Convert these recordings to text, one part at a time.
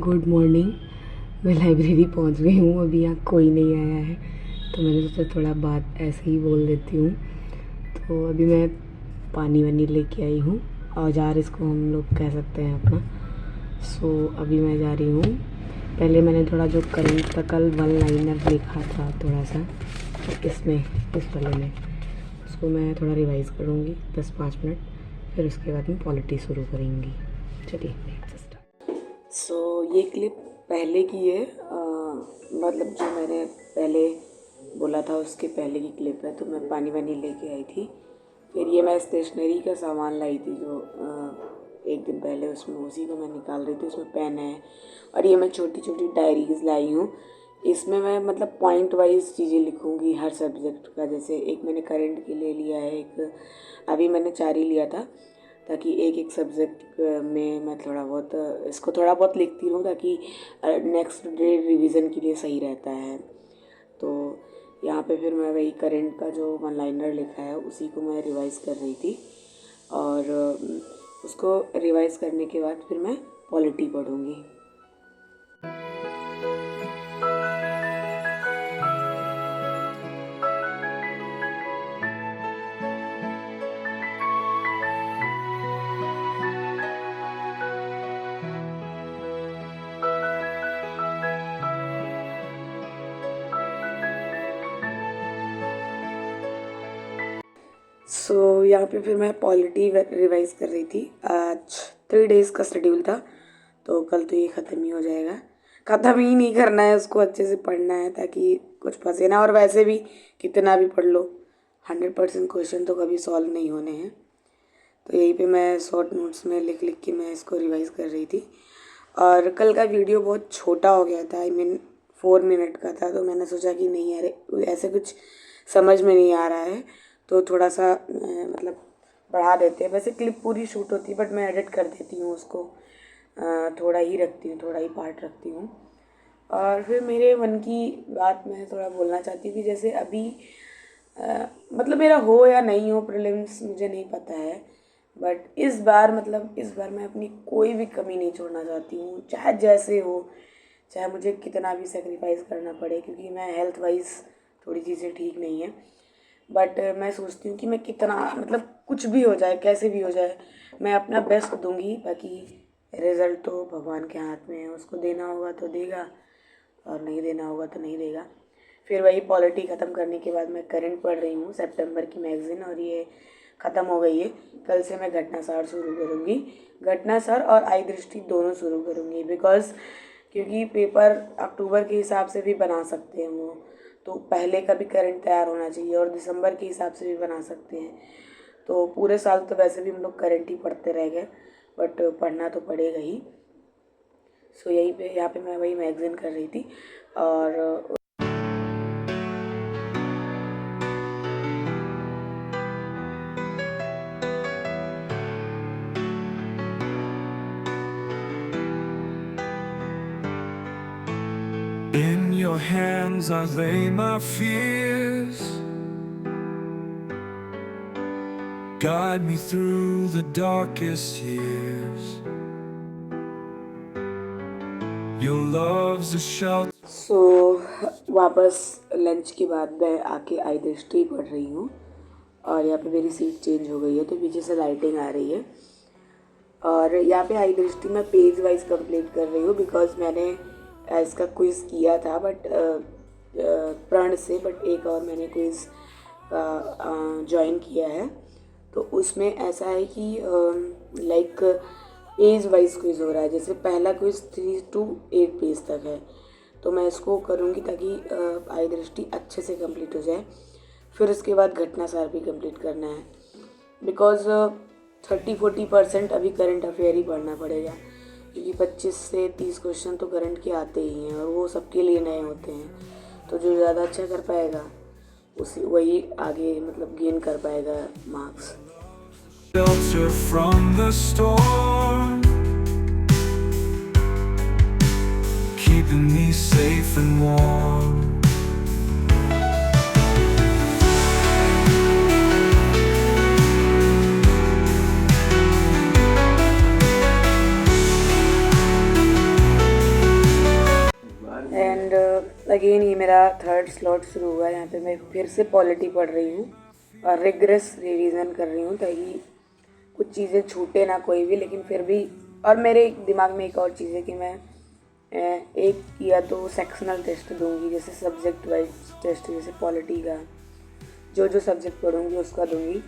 Good morning. मैं library पहुंच गई हूँ, अभी यहाँ कोई नहीं आया है तो मैंने सोचा थोड़ा बात ऐसे ही बोल देती हूँ। तो अभी मैं पानी वानी लेके आई हूँ, औजार इसको हम लोग कह सकते हैं अपना। अभी मैं जा रही हूँ। पहले मैंने थोड़ा जो करंट का कल वन लाइनर लिखा था थोड़ा सा इसमें, इस वाले में, उसको मैं थोड़ा रिवाइज़ करूँगी 10-5 मिनट, फिर उसके बाद में पॉलिटी शुरू करेंगी। चलिए ये क्लिप पहले की है, मतलब जो मैंने पहले बोला था उसके पहले की क्लिप है। तो मैं पानी वानी लेके आई थी, फिर ये मैं स्टेशनरी का सामान लाई थी जो एक दिन पहले, उसमें उसी को मैं निकाल रही थी। उसमें पेन है और ये मैं छोटी छोटी डायरीज़ लाई हूँ। इसमें मैं मतलब पॉइंट वाइज चीज़ें लिखूँगी हर सब्जेक्ट का। जैसे एक मैंने करंट के लिए लिया है, एक अभी मैंने 4 ही लिया था, ताकि एक एक सब्जेक्ट में मैं थोड़ा बहुत इसको थोड़ा बहुत लिखती रहूँ, ताकि नेक्स्ट डे रिवीजन के लिए सही रहता है। तो यहाँ पे फिर मैं वही करंट का जो वन लाइनर लिखा है उसी को मैं रिवाइज़ कर रही थी, और उसको रिवाइज़ करने के बाद फिर मैं पॉलिटी पढ़ूँगी। यहाँ पे फिर मैं पॉलिटी रिवाइज़ कर रही थी। आज 3 डेज़ का शेड्यूल था, तो कल तो ये ख़त्म ही हो जाएगा। ख़त्म ही नहीं करना है, उसको अच्छे से पढ़ना है ताकि कुछ फंसे ना। और वैसे भी कितना भी पढ़ लो, 100% क्वेश्चन तो कभी सॉल्व नहीं होने हैं। तो यहीं पे मैं शॉर्ट नोट्स में लिख लिख के मैं इसको रिवाइज़ कर रही थी। और कल का वीडियो बहुत छोटा हो गया था, I mean 4 मिनट का था। तो मैंने सोचा कि नहीं यार, ऐसे कुछ समझ में नहीं आ रहा है तो थोड़ा सा मतलब बढ़ा देते हैं। वैसे क्लिप पूरी शूट होती है बट मैं एडिट कर देती हूँ उसको, थोड़ा ही रखती हूँ, थोड़ा ही पार्ट रखती हूँ। और फिर मेरे मन की बात मैं थोड़ा बोलना चाहती हूँ कि जैसे अभी मतलब मेरा हो या नहीं हो प्रीलिम्स मुझे नहीं पता है, बट इस बार मैं अपनी कोई भी कमी नहीं छोड़ना चाहती हूँ, चाहे जैसे हो, चाहे मुझे कितना भी सेक्रीफाइस करना पड़े, क्योंकि मैं हेल्थ वाइज थोड़ी चीज़ें ठीक नहीं है। बट मैं सोचती हूँ कि मैं कितना मतलब कुछ भी हो जाए, कैसे भी हो जाए, मैं अपना बेस्ट दूंगी। बाकी रिज़ल्ट तो भगवान के हाथ में है, उसको देना होगा तो देगा और नहीं देना होगा तो नहीं देगा। फिर वही पॉलिटी ख़त्म करने के बाद मैं करंट पढ़ रही हूँ, सितंबर की मैगज़ीन, और ये ख़त्म हो गई है। कल से मैं घटनासार शुरू करूँगी, घटनासार और आई दृष्टि दोनों शुरू करूँगी। क्योंकि पेपर अक्टूबर के हिसाब से भी बना सकते हैं वो, तो पहले का भी करंट तैयार होना चाहिए, और दिसंबर के हिसाब से भी बना सकते हैं। तो पूरे साल तो वैसे भी हम लोग करंट ही पढ़ते रह गए, बट पढ़ना तो पड़ेगा ही। यहाँ पे मैं वही मैगज़ीन कर रही थी। और In your hands I lay my fears, guide me through the darkest years. Your love's a shelter. वापस लंच के बाद मैं आके आई दृष्टि पढ़ रही हूँ, और यहाँ पे मेरी सीट चेंज हो गई है तो पीछे से लाइटिंग आ रही है। और यहाँ पे आई दृष्टि मैं पेज वाइज कंप्लीट कर रही हूँ, बिकॉज मैंने इसका क्विज़ किया था बट प्रण से, बट एक और मैंने क्विज़ ज्वाइन किया है। तो उसमें ऐसा है कि लाइक पेज वाइज क्विज़ हो रहा है। जैसे पहला क्विज़ 3 to 8 पेज तक है, तो मैं इसको करूँगी ताकि आई दृष्टि अच्छे से कंप्लीट हो जाए। फिर उसके बाद घटनासार भी कंप्लीट करना है, बिकॉज 30-40% अभी करंट अफेयर ही पढ़ना पड़ेगा, क्योंकि 25 से 30 क्वेश्चन तो करंट के आते ही हैं और वो सबके लिए नए होते हैं। तो जो ज़्यादा अच्छा कर पाएगा वही आगे मतलब गेन कर पाएगा marks. Shelter from the storm, keeping me safe and warm. Again ये मेरा थर्ड स्लॉट शुरू हुआ है। यहाँ पे मैं फिर से पॉलिटी पढ़ रही हूँ और रिग्रेस रिवीजन कर रही हूँ ताकि कुछ चीज़ें छूटे ना कोई भी, लेकिन फिर भी। और मेरे दिमाग में एक और चीज़ है कि मैं एक या तो सेक्शनल टेस्ट दूंगी, जैसे सब्जेक्ट वाइज टेस्ट, जैसे पॉलिटी का जो सब्जेक्ट पढ़ूंगी उसका दूंगी।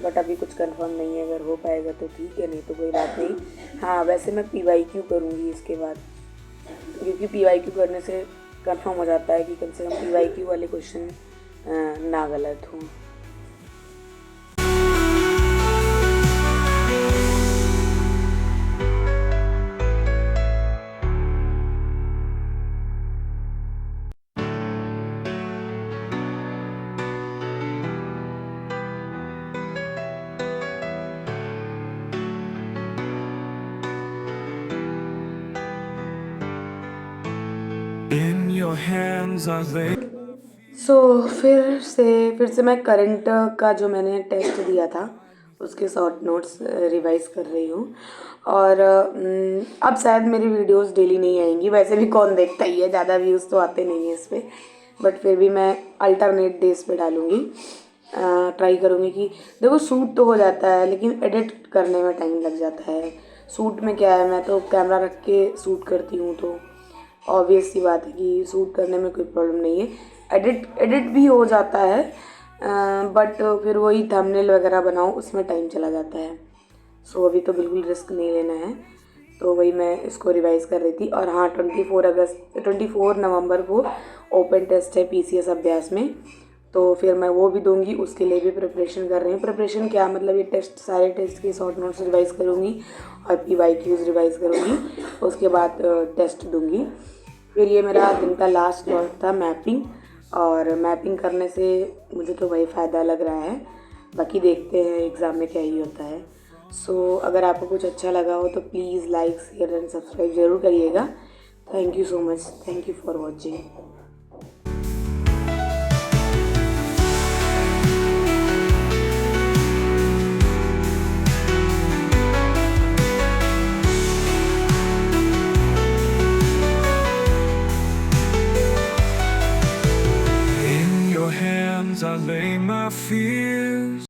बट अभी कुछ कंफर्म नहीं है, अगर हो पाएगा तो ठीक है, नहीं तो कोई बात नहीं। हाँ, वैसे मैं PYQ करूँगी इसके बाद, क्योंकि PYQ करने से कंफर्म हो जाता है कि कम से कम PYQ वाले क्वेश्चन ना गलत हों। In your hands I lay. फिर से मैं करंट का जो मैंने टेस्ट दिया था उसके शॉर्ट नोट्स रिवाइज कर रही हूँ। और अब शायद मेरी वीडियोस डेली नहीं आएंगी, वैसे भी कौन देखता ही है, ज़्यादा व्यूज़ तो आते नहीं हैं इस पर। बट फिर भी मैं अल्टरनेट डेज पे डालूँगी। ट्राई करूँगी कि देखो, शूट तो हो जाता है लेकिन एडिट करने में टाइम लग जाता है। शूट में क्या है, मैं तो कैमरा रख के शूट करती हूँ, तो ऑब्वियस सी बात है कि शूट करने में कोई प्रॉब्लम नहीं है। एडिट भी हो जाता है, बट फिर वही थंबनेल वगैरह बनाओ, उसमें टाइम चला जाता है। सो अभी तो बिल्कुल रिस्क नहीं लेना है, तो वही मैं इसको रिवाइज़ कर रही थी। और हाँ, 24 नवंबर को ओपन टेस्ट है PCS अभ्यास में, तो फिर मैं वो भी दूंगी, उसके लिए भी प्रिपरेशन कर रही हूँ। प्रिपरेशन क्या मतलब, ये टेस्ट, सारे टेस्ट के शॉर्ट नोट्स रिवाइज़ करूँगी और PYQs रिवाइज़ करूँगी, उसके बाद टेस्ट दूँगी। फिर ये मेरा दिन का लास्ट स्लॉट था मैपिंग, और मैपिंग करने से मुझे तो वही फ़ायदा लग रहा है, बाकी देखते हैं एग्ज़ाम में क्या ही होता है। सो अगर आपको कुछ अच्छा लगा हो तो please like, share and subscribe ज़रूर करिएगा। Thank you so much, thank you for watching. In your hands I lay my fears.